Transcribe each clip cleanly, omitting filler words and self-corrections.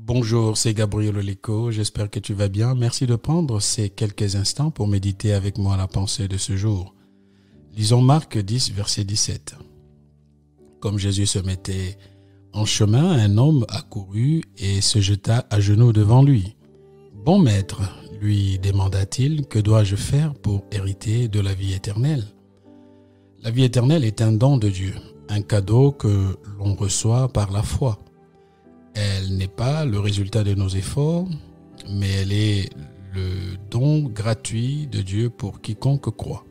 Bonjour, c'est Gabriel Oliko, j'espère que tu vas bien. Merci de prendre ces quelques instants pour méditer avec moi la pensée de ce jour. Lisons Marc 10, verset 17. Comme Jésus se mettait en chemin, un homme accourut et se jeta à genoux devant lui. « Bon maître, lui demanda-t-il, que dois-je faire pour hériter de la vie éternelle ?» La vie éternelle est un don de Dieu, un cadeau que l'on reçoit par la foi. Elle n'est pas le résultat de nos efforts, mais elle est le don gratuit de Dieu pour quiconque croit.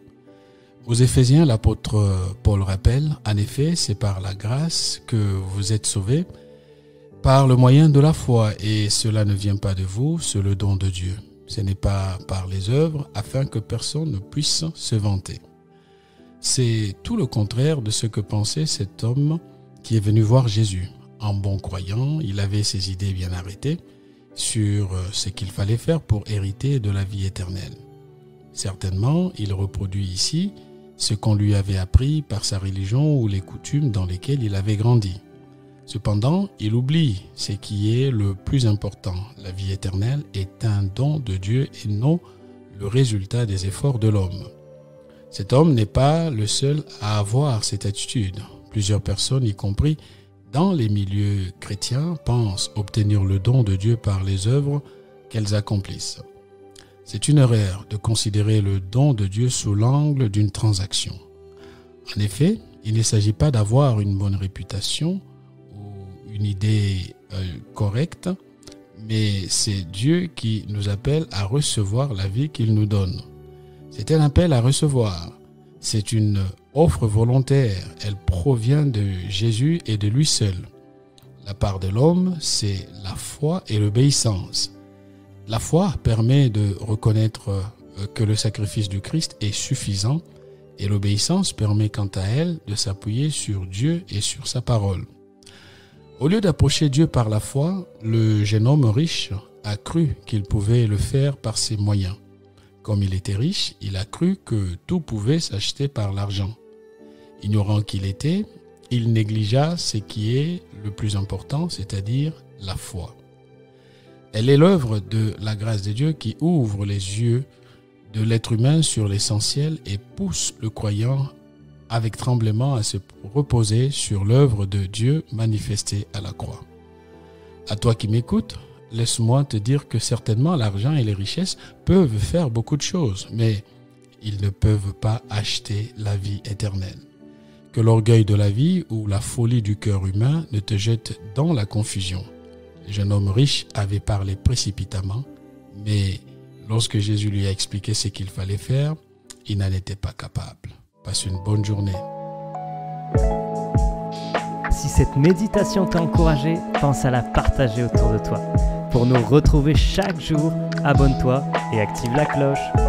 Aux Éphésiens, l'apôtre Paul rappelle, en effet, c'est par la grâce que vous êtes sauvés, par le moyen de la foi, et cela ne vient pas de vous, c'est le don de Dieu. Ce n'est pas par les œuvres, afin que personne ne puisse se vanter. C'est tout le contraire de ce que pensait cet homme qui est venu voir Jésus. En bon croyant, il avait ses idées bien arrêtées sur ce qu'il fallait faire pour hériter de la vie éternelle. Certainement, il reproduit ici ce qu'on lui avait appris par sa religion ou les coutumes dans lesquelles il avait grandi. Cependant, il oublie ce qui est le plus important. La vie éternelle est un don de Dieu et non le résultat des efforts de l'homme. Cet homme n'est pas le seul à avoir cette attitude. Plusieurs personnes, y compris dans les milieux chrétiens, pensent obtenir le don de Dieu par les œuvres qu'elles accomplissent. C'est une erreur de considérer le don de Dieu sous l'angle d'une transaction. En effet, il ne s'agit pas d'avoir une bonne réputation ou une idée correcte, mais c'est Dieu qui nous appelle à recevoir la vie qu'il nous donne. C'est un appel à recevoir. C'est une offre volontaire. Elle provient de Jésus et de lui seul. La part de l'homme, c'est la foi et l'obéissance. La foi permet de reconnaître que le sacrifice du Christ est suffisant et l'obéissance permet quant à elle de s'appuyer sur Dieu et sur sa parole. Au lieu d'approcher Dieu par la foi, le jeune homme riche a cru qu'il pouvait le faire par ses moyens. Comme il était riche, il a cru que tout pouvait s'acheter par l'argent. Ignorant qu'il était, il négligea ce qui est le plus important, c'est-à-dire la foi. Elle est l'œuvre de la grâce de Dieu qui ouvre les yeux de l'être humain sur l'essentiel et pousse le croyant avec tremblement à se reposer sur l'œuvre de Dieu manifestée à la croix. À toi qui m'écoutes, laisse-moi te dire que certainement l'argent et les richesses peuvent faire beaucoup de choses, mais ils ne peuvent pas acheter la vie éternelle. Que l'orgueil de la vie ou la folie du cœur humain ne te jette dans la confusion. Le jeune homme riche avait parlé précipitamment, mais lorsque Jésus lui a expliqué ce qu'il fallait faire, il n'en était pas capable. Passe une bonne journée. Si cette méditation t'a encouragé, pense à la partager autour de toi. Pour nous retrouver chaque jour, abonne-toi et active la cloche.